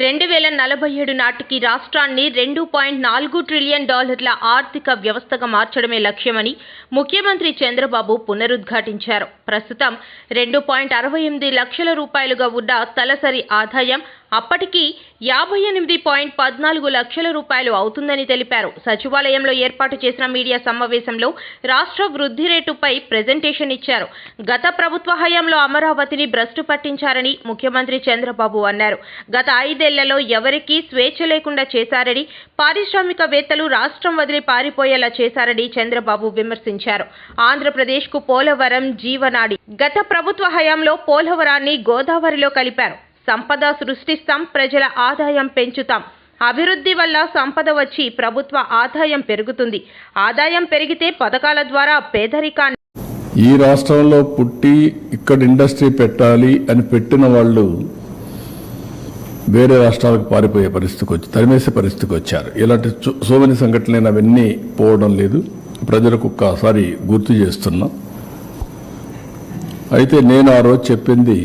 2047 నాటికి రాష్ట్రాన్ని $2.4 ట్రిలియన్ ఆర్థిక వ్యవస్థగా మార్చడమే లక్ష్యమని ముఖ్యమంత్రి చంద్రబాబు పునరుద్ఘాటించారు. ప్రస్తుతం 2.68 లక్షల రూపాయలుగా ఉన్న తలసరి ఆదాయం అప్పటికి 58.14 లక్షల రూపాయలు అవుతుందని తెలిపారు. సచివాలయంలో ఏర్పాటు చేసిన మీడియా సమావేశంలో రాష్ట్ర వృద్ధి రేటుపై ప్రెజెంటేషన్ ఇచ్చారు. గత ప్రభుత్వ హయాంలో అమరావతిని భ్రష్టు పట్టించారని ముఖ్యమంత్రి చంద్రబాబు అన్నారు. గత 5 ఏళ్లలో ఎవరికీ స్వేచ్ఛ లేకుండా చేశారని, పారిశ్రామికవేత్తలు రాష్ట్రం వదిలి పారిపోయేలా చేశారని చంద్రబాబు విమర్శించారు. ఆంధ్రప్రదేశ్కు పోలవరం జీవనాడి. గత ప్రభుత్వ హయాంలో పోలవరాన్ని గోదావరిలో కలిపారు. సంపద సృష్టిస్తాం, ప్రజల ఆదాయం పెంచుతాం. అభివృద్ధి వల్ల సంపద వచ్చి ప్రభుత్వ ఆదాయం పెరుగుతుంది. ఆదాయం పెరిగితే పథకాల ద్వారా పేదరికాన్ని. ఈ రాష్ట్రంలో పుట్టి ఇక్కడ ఇండస్ట్రీ పెట్టాలి అని పెట్టిన వాళ్ళు వేరే రాష్ట్రాలకు పారిపోయే పరిస్థితికి వచ్చి తరిమేసే పరిస్థితికి వచ్చారు. ఇలాంటి సోమని సంఘటనలు అవన్నీ పోవడం లేదు. ప్రజలకు ఒక్కసారి గుర్తు చేస్తున్నా. అయితే నేను ఆ రోజు చెప్పింది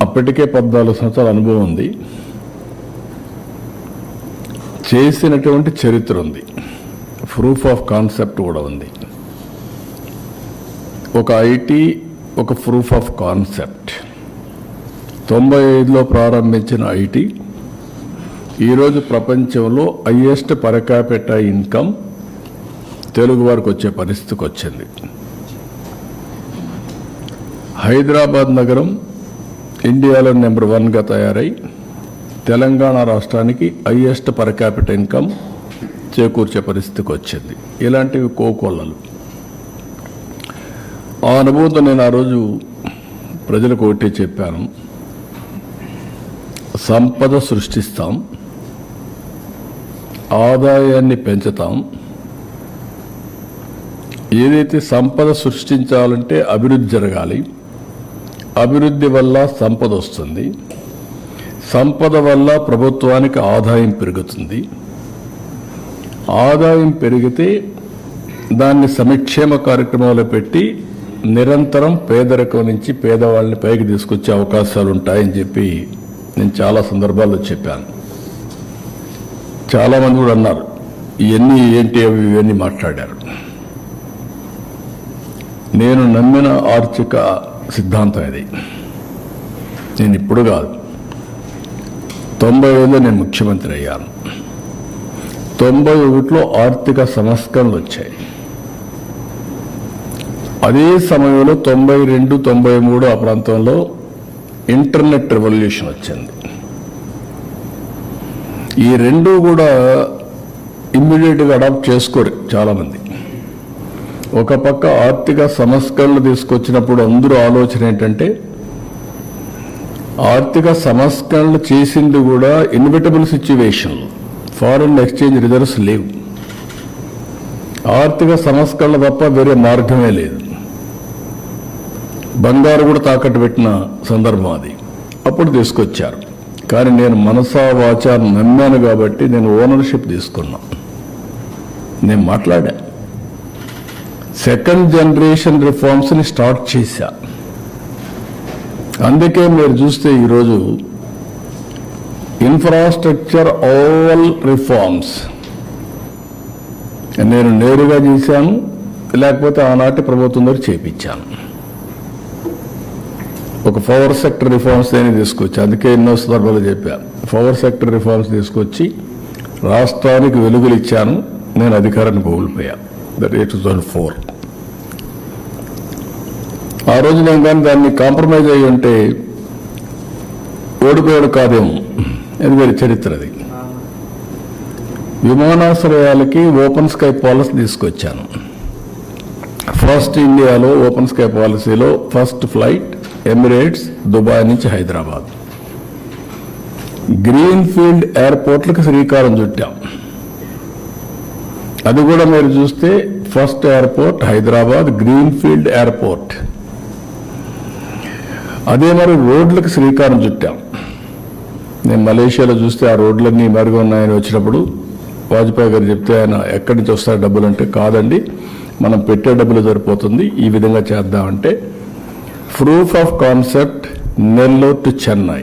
అప్పటికే 14 సంవత్సరాల అనుభవం ఉంది, చేసినటువంటి చరిత్ర ఉంది, ప్రూఫ్ ఆఫ్ కాన్సెప్ట్ కూడా ఉంది. ఒక ఐటీ ఒక ప్రూఫ్ ఆఫ్ కాన్సెప్ట్. 95లో ప్రారంభించిన ఐటీ ఈరోజు ప్రపంచంలో highest per capita income Telugu వారికి వచ్చే పరిస్థితికి వచ్చింది. హైదరాబాద్ నగరం ఇండియాలో నెంబర్ 1గా తయారై తెలంగాణ రాష్ట్రానికి హైయెస్ట్ పర్ క్యాపిటల్ ఇన్కమ్ చేకూర్చే పరిస్థితికి వచ్చింది. ఇలాంటివి కోకొల్లలు. ఆ అనుభవంతో నేను ఆ రోజు ప్రజలకు ఒకటి చెప్పాను, సంపద సృష్టిస్తాం, ఆదాయాన్ని పెంచుతాం. ఏదైతే సంపద సృష్టించాలంటే అభివృద్ధి జరగాలి, అభివృద్ధి వల్ల సంపద వస్తుంది, సంపద వల్ల ప్రభుత్వానికి ఆదాయం పెరుగుతుంది, ఆదాయం పెరిగితే దాన్ని సంక్షేమ కార్యక్రమాలు పెట్టి నిరంతరం పేదరికం నుంచి పేదవాళ్ళని పైకి తీసుకొచ్చే అవకాశాలు ఉంటాయని చెప్పి నేను చాలా సందర్భాల్లో చెప్పాను. చాలామంది కూడా అన్నారు ఇవన్నీ ఏంటి అవి ఇవన్నీ మాట్లాడారు. నేను నమ్మిన ఆర్థిక సిద్ధాంతం ఇది. నేను ఇప్పుడు కాదు, 95లో నేను ముఖ్యమంత్రి అయ్యాను. 91లో ఆర్థిక సంస్కరణలు వచ్చాయి. అదే సమయంలో 92, 93 ఆ ప్రాంతంలో ఇంటర్నెట్ రెవల్యూషన్ వచ్చింది. ఈ రెండు కూడా ఇమ్మీడియట్గా అడాప్ట్ చేసుకోరు చాలామంది. ఒక పక్క ఆర్థిక సంస్కరణలు తీసుకొచ్చినప్పుడు అందరూ ఆలోచన ఏంటంటే ఆర్థిక సంస్కరణలు చేసింది కూడా inevitable situation, foreign exchange reserves లేవు, ఆర్థిక సంస్కరణ తప్ప వేరే మార్గమే లేదు. బంగారు కూడా తాకట్టు పెట్టిన సందర్భం అది. అప్పుడు తీసుకొచ్చారు. కానీ నేను మనసా వాచా నమ్మాను కాబట్టి నేను ఓనర్షిప్ తీసుకున్నా. నేను మాట్లాడా, సెకండ్ జనరేషన్ రిఫార్మ్స్ని స్టార్ట్ చేశా. అందుకే మీరు చూస్తే ఈరోజు ఇన్ఫ్రాస్ట్రక్చర్ ఆల్ రిఫార్మ్స్ నేను నేరుగా చేశాను, లేకపోతే ఆనాటి ప్రభుత్వం ద్వారా చేయించాను. ఒక పవర్ సెక్టర్ రిఫార్మ్స్ అని తీసుకొచ్చి, అందుకే ఎన్నో సందర్భాలు చెప్పాను, పవర్ సెక్టర్ రిఫార్మ్స్ తీసుకొచ్చి రాష్ట్రానికి వెలుగులు ఇచ్చాను. నేను అధికారాన్ని కోల్పోయాను. దట్ 2004. ఆ రోజు నేను కానీ దాన్ని కాంప్రమైజ్ అయ్యి ఉంటే ఓడిపోయాడు కాదేమో. అది వేరే చరిత్ర. అది విమానాశ్రయాలకి ఓపెన్ స్కై పాలసీ తీసుకొచ్చాను. ఫస్ట్ ఇండియాలో ఓపెన్ స్కై పాలసీలో ఫస్ట్ ఫ్లైట్ ఎమిరేట్స్ దుబాయ్ నుంచి హైదరాబాద్. గ్రీన్ ఫీల్డ్ ఎయిర్పోర్ట్లకు శ్రీకారం చుట్టాం. అది కూడా మీరు చూస్తే first airport Hyderabad green field airport. అదే మరి రోడ్లకు శ్రీకారం చుట్టాం. నేను మలేషియాలో చూస్తే ఆ రోడ్లన్నీ మరుగు ఉన్నాయని వచ్చినప్పుడు వాజ్పేయి గారు చెప్తే ఆయన ఎక్కడి నుంచి వస్తాయి డబ్బులు అంటే, కాదండి మనం పెట్టే డబ్బులు సరిపోతుంది, ఈ విధంగా చేద్దామంటే proof of concept Nellore to Chennai,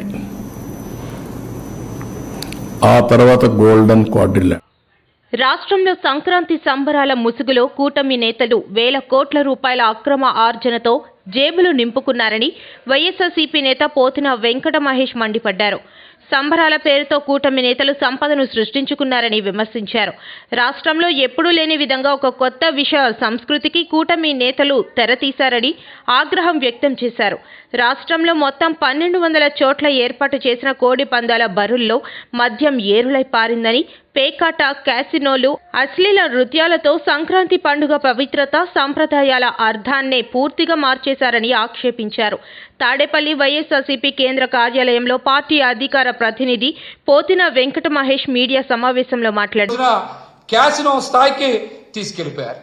ఆ తర్వాత గోల్డెన్ క్వాడ్రిలాటరల్. రాష్ట్రంలో సంక్రాంతి సంబరాల ముసుగులో కూటమి నేతలు వేల కోట్ల రూపాయల అక్రమ ఆర్జనతో జేబులు నింపుకున్నారని వైఎస్ఆర్సీపీ నేత పోతిన వెంకట మహేష్ మండిపడ్డారు. సంబరాల పేరుతో కూటమి నేతలు సంపదను సృష్టించుకున్నారని విమర్శించారు. రాష్ట్రంలో ఎప్పుడూ లేని విధంగా ఒక కొత్త విష సంస్కృతికి కూటమి నేతలు తెరతీశారని ఆగ్రహం వ్యక్తం చేశారు. రాష్ట్రంలో మొత్తం 1200 చోట్ల ఏర్పాటు చేసిన కోడి పందాల బరుల్లో మద్యం ఏరులై పారిందని, పేకాట, క్యాసినోలు, అశ్లీల నృత్యాలతో సంక్రాంతి పండుగ పవిత్రత, సంప్రదాయాల అర్థాన్నే పూర్తిగా మార్చేశారని ఆక్షేపించారు. తాడేపల్లి వైఎస్ఆర్సీపీ కేంద్ర కార్యాలయంలో పార్టీ అధికార ప్రతినిధి పోతిన వెంకట మహేష్ మీడియా సమావేశంలో మాట్లాడుతూ క్యాసినో స్థాయికి తీసుకెళ్లిపోయారు.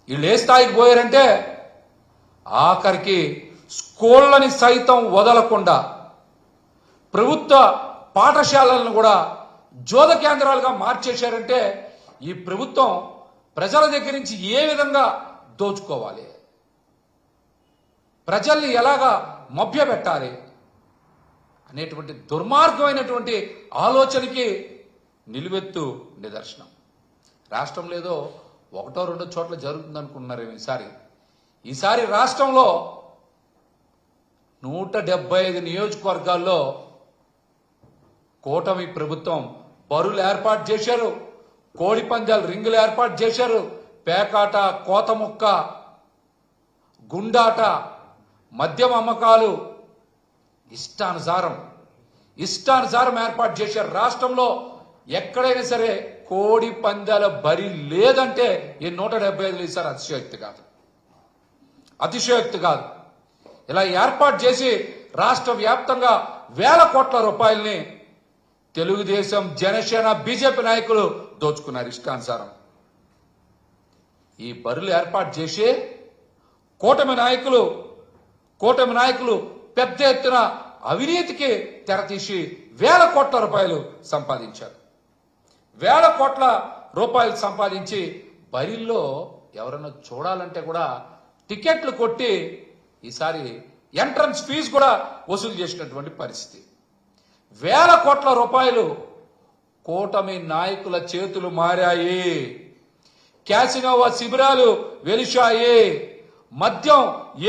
వీళ్ళు ఏ స్థాయికి పోయారంటే ఆఖరికి స్కూళ్ళని సైతం వదలకుండా ప్రభుత్వ పాఠశాలలను కూడా జోద కేంద్రాలుగా మార్చేశారంటే ఈ ప్రభుత్వం ప్రజల దగ్గర నుంచి ఏ విధంగా దోచుకోవాలి, ప్రజల్ని ఎలాగా మభ్యపెట్టాలి అనేటువంటి దుర్మార్గమైనటువంటి ఆలోచనకి నిలువెత్తు నిదర్శనం. రాష్ట్రంలో ఏదో 1-2 చోట్ల జరుగుతుందనుకుంటున్నారు. ఈసారి రాష్ట్రంలో 175 నియోజకవర్గాల్లో కూటమి ప్రభుత్వం బరులు ఏర్పాటు చేశారు, కోడి పందాలు రింగులు ఏర్పాటు చేశారు, పేకాట, కోతముక్క, గుండాట, మద్యం అమ్మకాలు ఇష్టానుసారం ఏర్పాటు చేశారు. రాష్ట్రంలో ఎక్కడైనా సరే కోడి పందాల బరి లేదంటే ఈ 175 ఈసారి అతిశయోక్తి కాదు. ఇలా ఏర్పాటు చేసి రాష్ట్ర వ్యాప్తంగా వేల కోట్ల రూపాయల్ని తెలుగుదేశం, జనసేన, బీజేపీ నాయకులు దోచుకున్నారు ఇష్టానుసారం. ఈ బరులు ఏర్పాటు చేసి కూటమి నాయకులు పెద్ద ఎత్తున అవినీతికి తెరతీసి వేల కోట్ల రూపాయలు సంపాదించారు. వేల కోట్ల రూపాయలు సంపాదించి బరిల్లో ఎవరన్నా చూడాలంటే కూడా టికెట్లు కొట్టి ఈసారి ఎంట్రన్స్ ఫీజు కూడా వసూలు చేసినటువంటి పరిస్థితి. వేల కోట్ల రూపాయలు కూటమి నాయకుల చేతులు మారాయి. క్యాసినో శిబిరాలు వెలిశాయి, మద్యం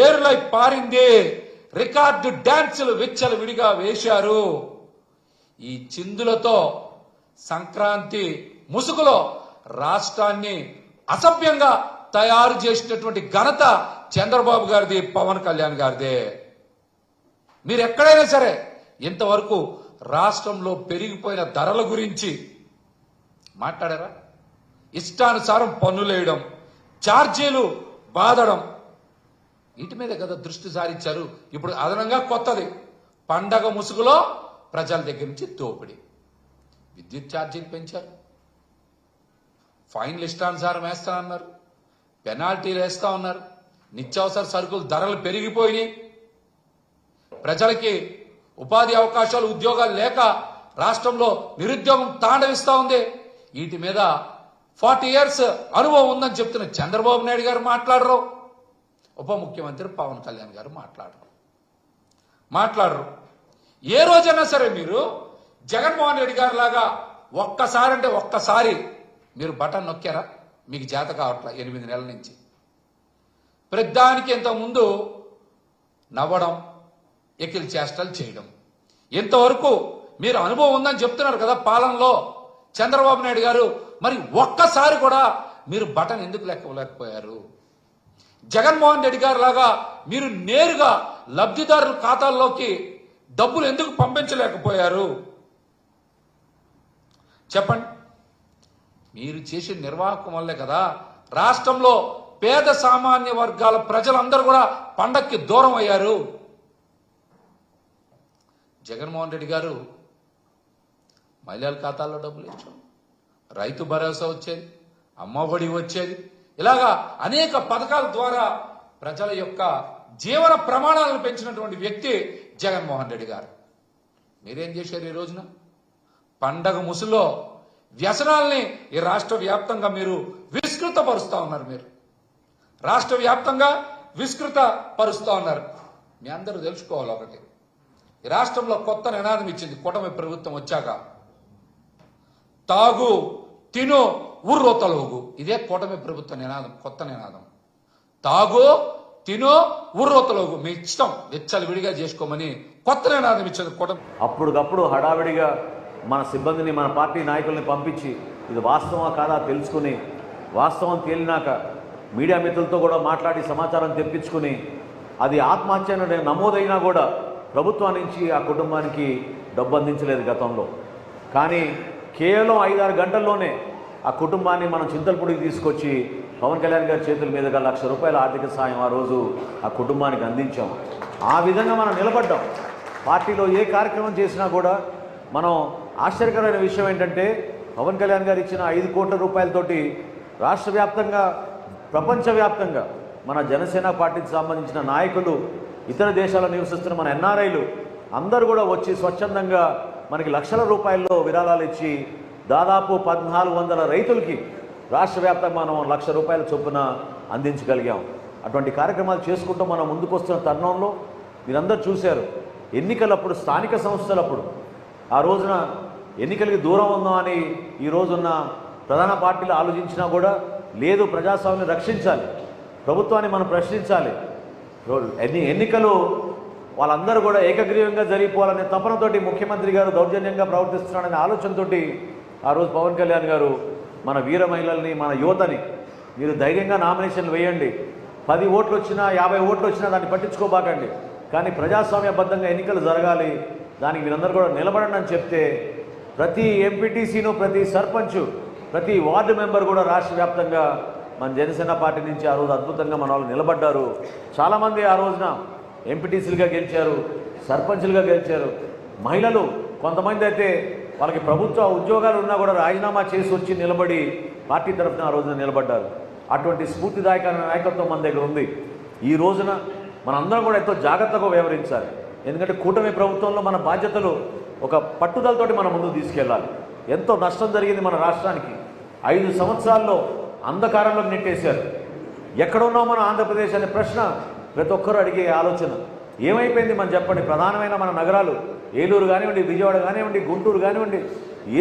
ఏరులై పారింది, రికార్డు డాన్సులు విచ్చలు విడిగా వేశారు. ఈ చిందులతో సంక్రాంతి ముసుగులో రాష్ట్రాన్ని అసభ్యంగా తయారు చేసినటువంటి ఘనత చంద్రబాబు గారిది, పవన్ కళ్యాణ్ గారిదే. మీరు ఎక్కడైనా సరే ఇంతవరకు రాష్ట్రంలో పెరిగిపోయిన ధరల గురించి మాట్లాడారా? ఇష్టానుసారం పన్నులేయడం, ఛార్జీలు బాదడం, వీటి మీద కదా దృష్టి సారించారు. ఇప్పుడు అదనంగా కొత్తది పండగ ముసుగులో ప్రజల దగ్గర నుంచి దోపిడీ. విద్యుత్ ఛార్జీలు పెంచారు, ఫైన్లు ఇష్టానుసారం వేస్తానన్నారు, పెనాల్టీలు వేస్తా ఉన్నారు, నిత్యావసర సరుకులు ధరలు పెరిగిపోయినాయి, ప్రజలకి ఉపాధి అవకాశాలు, ఉద్యోగాలు లేక రాష్ట్రంలో నిరుద్యోగం తాండవిస్తా ఉంది. వీటి మీద 40 years అనుభవం ఉందని చెప్తున్న చంద్రబాబు నాయుడు గారు మాట్లాడరు, ఉప ముఖ్యమంత్రి పవన్ కళ్యాణ్ గారు మాట్లాడరు. ఏ రోజైనా సరే మీరు జగన్మోహన్ రెడ్డి గారి లాగా ఒక్కసారి మీరు బటన్ నొక్కారా? మీకు చేత కావట్లా 8 నెలల నుంచి. ప్రతిదానికి ఇంతకుముందు నవ్వడం, ఎకిల్ చేష్టలు చేయడం. ఇంతవరకు మీరు అనుభవం ఉందని చెప్తున్నారు కదా పాలనలో చంద్రబాబు నాయుడు గారు, మరి ఒక్కసారి కూడా మీరు బటన్ ఎందుకు లెక్కలేకపోయారు? జగన్మోహన్ రెడ్డి గారు లాగా మీరు నేరుగా లబ్ధిదారుల ఖాతాల్లోకి డబ్బులు ఎందుకు పంపించలేకపోయారు? చెప్పండి. మీరు చేసే నిర్వాహకం వల్లే కదా రాష్ట్రంలో పేద సామాన్య వర్గాల ప్రజలందరూ కూడా పండక్కి దూరం అయ్యారు. జగన్మోహన్ రెడ్డి గారు మహిళల ఖాతాల్లో డబ్బులు ఇచ్చాం, రైతు భరోసా వచ్చేది, అమ్మఒడి వచ్చేది, ఇలాగా అనేక పథకాల ద్వారా ప్రజల యొక్క జీవన ప్రమాణాలను పెంచినటువంటి వ్యక్తి జగన్మోహన్ రెడ్డి గారు. మీరేం చేశారు? ఈ రోజున పండగ ముసులో వ్యసనాల్ని ఈ రాష్ట్ర వ్యాప్తంగా మీరు విస్తృతపరుస్తూ ఉన్నారు. మీరు రాష్ట్ర వ్యాప్తంగా విస్తృతపరుస్తూ ఉన్నారు. మీ అందరూ తెలుసుకోవాలి ఒకటి, ఈ రాష్ట్రంలో కొత్త నినాదం ఇచ్చింది కూటమి ప్రభుత్వం వచ్చాక. తాగు తిను ఉర్రొతలోగు, ఇదే కూటమి ప్రభుత్వ నినాదం, కొత్త నినాదం. తాగు తిను ఉర్రొతలోగు, మీ ఇష్టం వెచ్చలు విడిగా చేసుకోమని కొత్త నినాదం ఇచ్చింది కూటమి. అప్పటికప్పుడు హడావిడిగా మన సిబ్బందిని, మన పార్టీ నాయకుల్ని పంపించి ఇది వాస్తవా కాదా తెలుసుకుని, వాస్తవం తేలినాక మీడియా మిత్రులతో కూడా మాట్లాడి సమాచారం తెప్పించుకుని, అది ఆత్మహత్య నమోదైనా కూడా ప్రభుత్వం నుంచి ఆ కుటుంబానికి డబ్బు అందించలేదు గతంలో. కానీ కేవలం 5-6 గంటల్లోనే ఆ కుటుంబాన్ని మనం చింతలపూడికి తీసుకొచ్చి పవన్ కళ్యాణ్ గారి చేతుల మీదుగా ₹1,00,000 ఆర్థిక సాయం ఆ రోజు ఆ కుటుంబానికి అందించాం. ఆ విధంగా మనం నిలబడ్డాం. పార్టీలో ఏ కార్యక్రమం చేసినా కూడా మనం ఆశ్చర్యకరమైన విషయం ఏంటంటే, పవన్ కళ్యాణ్ గారు ఇచ్చిన 5 కోట్ల రూపాయలతోటి రాష్ట్ర వ్యాప్తంగా, ప్రపంచవ్యాప్తంగా మన జనసేన పార్టీకి సంబంధించిన నాయకులు, ఇతర దేశాల్లో నివసిస్తున్న మన ఎన్ఆర్ఐలు అందరూ కూడా వచ్చి స్వచ్ఛందంగా మనకి లక్షల రూపాయల్లో విరాళాలు ఇచ్చి దాదాపు 1,400 రైతులకి రాష్ట్ర వ్యాప్తంగా మనం ₹1,00,000 చొప్పున అందించగలిగాం. అటువంటి కార్యక్రమాలు చేసుకుంటూ మనం ముందుకు వస్తున్న తరుణంలో మీరందరూ చూశారు, ఎన్నికలప్పుడు, స్థానిక సంస్థలప్పుడు ఆ రోజున ఎన్నికలకి దూరం ఉందాం అని ఈ రోజున్న ప్రధాన పార్టీలు ఆలోచించినా కూడా లేదు, ప్రజాస్వామ్యాన్ని రక్షించాలి, ప్రభుత్వాన్ని మనం ప్రశ్నించాలి, ఎన్నికలు వాళ్ళందరూ కూడా ఏకగ్రీవంగా జరిగిపోవాలనే తపనతోటి ముఖ్యమంత్రి గారు దౌర్జన్యంగా ప్రవర్తిస్తున్నాడనే ఆలోచనతోటి ఆ రోజు పవన్ కళ్యాణ్ గారు మన వీర మహిళల్ని, మన యువతని మీరు ధైర్యంగా నామినేషన్లు వేయండి, 10 ఓట్లు వచ్చినా 50 ఓట్లు వచ్చినా దాన్ని పట్టించుకోబాకండి, కానీ ప్రజాస్వామ్యబద్ధంగా ఎన్నికలు జరగాలి, దానికి మీరందరూ కూడా నిలబడండి అని చెప్తే ప్రతి ఎంపీటీసీను, ప్రతి సర్పంచ్, ప్రతి వార్డు మెంబర్ కూడా రాష్ట్ర వ్యాప్తంగా మన జనసేన పార్టీ నుంచి ఆ రోజు అద్భుతంగా మన వాళ్ళు నిలబడ్డారు. చాలామంది ఆ రోజున ఎంపీటీసీలుగా గెలిచారు, సర్పంచ్లుగా గెలిచారు. మహిళలు కొంతమంది అయితే వాళ్ళకి ప్రభుత్వ ఉద్యోగాలు ఉన్నా కూడా రాజీనామా చేసి వచ్చి నిలబడి పార్టీ తరఫున ఆ రోజున నిలబడ్డారు. అటువంటి స్ఫూర్తిదాయకమైన నాయకత్వం మన దగ్గర ఉంది. ఈ రోజున మనందరం కూడా ఎంతో జాగ్రత్తగా వ్యవహరించాలి. ఎందుకంటే కూటమి ప్రభుత్వంలో మన బాధ్యతలు ఒక పట్టుదలతోటి మనం ముందుకు తీసుకెళ్ళాలి. ఎంతో నష్టం జరిగింది మన రాష్ట్రానికి. 5 సంవత్సరాల్లో అంధకారంలోకి నెట్టేశారు. ఎక్కడున్నాం మన ఆంధ్రప్రదేశ్ అనే ప్రశ్న ప్రతి ఒక్కరూ అడిగే ఆలోచన. ఏమైపోయింది మనం చెప్పండి. ప్రధానమైన మన నగరాలు ఏలూరు కానివ్వండి, విజయవాడ కానివ్వండి, గుంటూరు కానివ్వండి,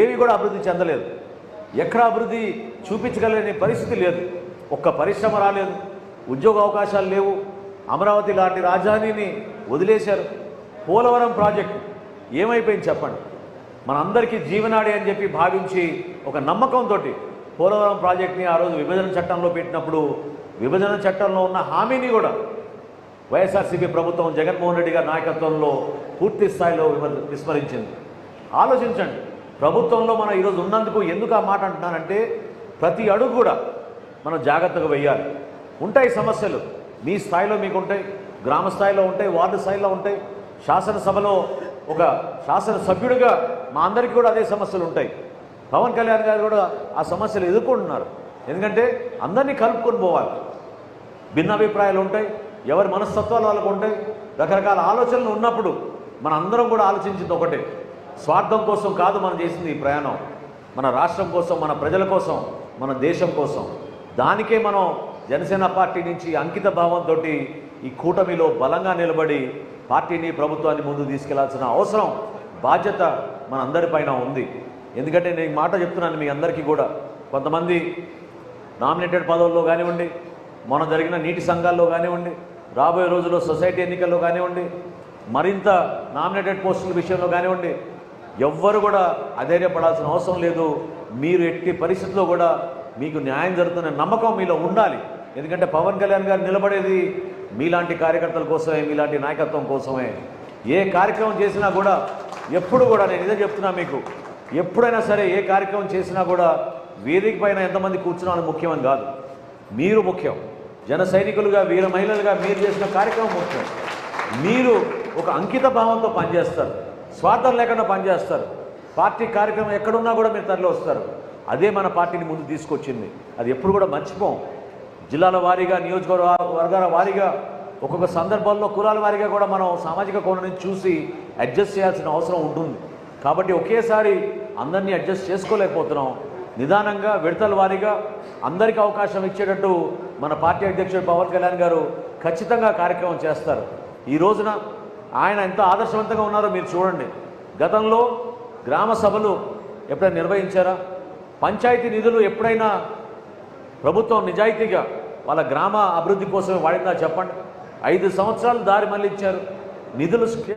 ఏవి కూడా అభివృద్ధి చెందలేదు. ఎక్కడ అభివృద్ధి చూపించగలిగే పరిస్థితి లేదు. ఒక్క పరిశ్రమ రాలేదు, ఉద్యోగ అవకాశాలు లేవు. అమరావతి లాంటి రాజధానిని వదిలేశారు. పోలవరం ప్రాజెక్టు ఏమైపోయింది చెప్పండి. మనందరికీ జీవనాడి అని చెప్పి భావించి ఒక నమ్మకంతో పోలవరం ప్రాజెక్ట్ని ఆ రోజు విభజన చట్టంలో పెట్టినప్పుడు విభజన చట్టంలో ఉన్న హామీని కూడా వైఎస్ఆర్సీపీ ప్రభుత్వం జగన్మోహన్ రెడ్డి గారి నాయకత్వంలో పూర్తి స్థాయిలో విస్మరించింది. ఆలోచించండి, ప్రభుత్వంలో మనం ఈరోజు ఉన్నందుకు ఎందుకు ఆ మాట అంటున్నానంటే, ప్రతి అడుగు కూడా మనం జాగ్రత్తగా వెయ్యాలి. ఉంటాయి సమస్యలు, మీ స్థాయిలో మీకు ఉంటాయి, గ్రామ స్థాయిలో ఉంటాయి, వార్డు స్థాయిలో ఉంటాయి. శాసనసభలో ఒక శాసనసభ్యుడిగా మా అందరికీ కూడా అదే సమస్యలు ఉంటాయి. పవన్ కళ్యాణ్ గారు కూడా ఆ సమస్యలు ఎదుర్కొంటున్నారు. ఎందుకంటే అందరినీ కలుపుకొని పోవాలి. భిన్నాభిప్రాయాలు ఉంటాయి, ఎవరి మనస్తత్వాలు వాళ్ళకు ఉంటాయి, రకరకాల ఆలోచనలు ఉన్నప్పుడు మన అందరం కూడా ఆలోచించింది ఒకటే, స్వార్థం కోసం కాదు మనం చేసింది ఈ ప్రయాణం, మన రాష్ట్రం కోసం, మన ప్రజల కోసం, మన దేశం కోసం. దానికే మనం జనసేన పార్టీ నుంచి అంకిత భావంతో ఈ కూటమిలో బలంగా నిలబడి పార్టీని, ప్రభుత్వాన్ని ముందుకు తీసుకెళ్లాల్సిన అవసరం, బాధ్యత మన అందరిపైన ఉంది. ఎందుకంటే నేను ఈ మాట చెప్తున్నాను మీ అందరికీ కూడా, కొంతమంది నామినేటెడ్ పదవుల్లో కానివ్వండి, మొన్న జరిగిన నీటి సంఘాల్లో కానివ్వండి, రాబోయే రోజుల్లో సొసైటీ ఎన్నికల్లో కానివ్వండి, మరింత నామినేటెడ్ పోస్టుల విషయంలో కానివ్వండి, ఎవ్వరు కూడా అధైర్యపడాల్సిన అవసరం లేదు. మీరు ఎట్టి పరిస్థితుల్లో కూడా మీకు న్యాయం జరుగుతున్న నమ్మకం మీలో ఉండాలి. ఎందుకంటే పవన్ కళ్యాణ్ గారు నిలబడేది మీలాంటి కార్యకర్తల కోసమే, మీలాంటి నాయకత్వం కోసమే. ఏ కార్యక్రమం చేసినా కూడా ఎప్పుడు కూడా నేను ఇదే చెప్తున్నా మీకు, ఎప్పుడైనా సరే ఏ కార్యక్రమం చేసినా కూడా వేదిక పైన ఎంతమంది కూర్చున్నాను ముఖ్యమని కాదు, మీరు ముఖ్యం. జన సైనికులుగా, వీర మహిళలుగా మీరు చేసిన కార్యక్రమం ముఖ్యం. మీరు ఒక అంకిత భావంతో పనిచేస్తారు, స్వార్థం లేకుండా పనిచేస్తారు. పార్టీ కార్యక్రమం ఎక్కడున్నా కూడా మీరు తరలి వస్తారు. అదే మన పార్టీని ముందు తీసుకొచ్చింది. అది ఎప్పుడు కూడా మర్చిపోం. జిల్లాల వారీగా, నియోజకవర్గాల వారీగా, ఒక్కొక్క సందర్భంలో కులాల వారీగా కూడా మనం సామాజిక కోణం నుంచి చూసి అడ్జస్ట్ చేయాల్సిన అవసరం ఉంటుంది. కాబట్టి ఒకేసారి అందరినీ అడ్జస్ట్ చేసుకోలేకపోతున్నాం. నిదానంగా విడతల వారీగా అందరికీ అవకాశం ఇచ్చేటట్టు మన పార్టీ అధ్యక్షుడు పవన్ కళ్యాణ్ గారు ఖచ్చితంగా కార్యక్రమం చేస్తారు. ఈ రోజున ఆయన ఎంత ఆదర్శవంతంగా ఉన్నారో మీరు చూడండి. గతంలో గ్రామ సభలు ఎప్పుడైనా నిర్వహించారా? పంచాయతీ నిధులు ఎప్పుడైనా ప్రభుత్వం నిజాయితీగా వాళ్ళ గ్రామ అభివృద్ధి కోసం వాడిందా చెప్పండి. 5 సంవత్సరాలు దారి మళ్ళించారు. నిధులు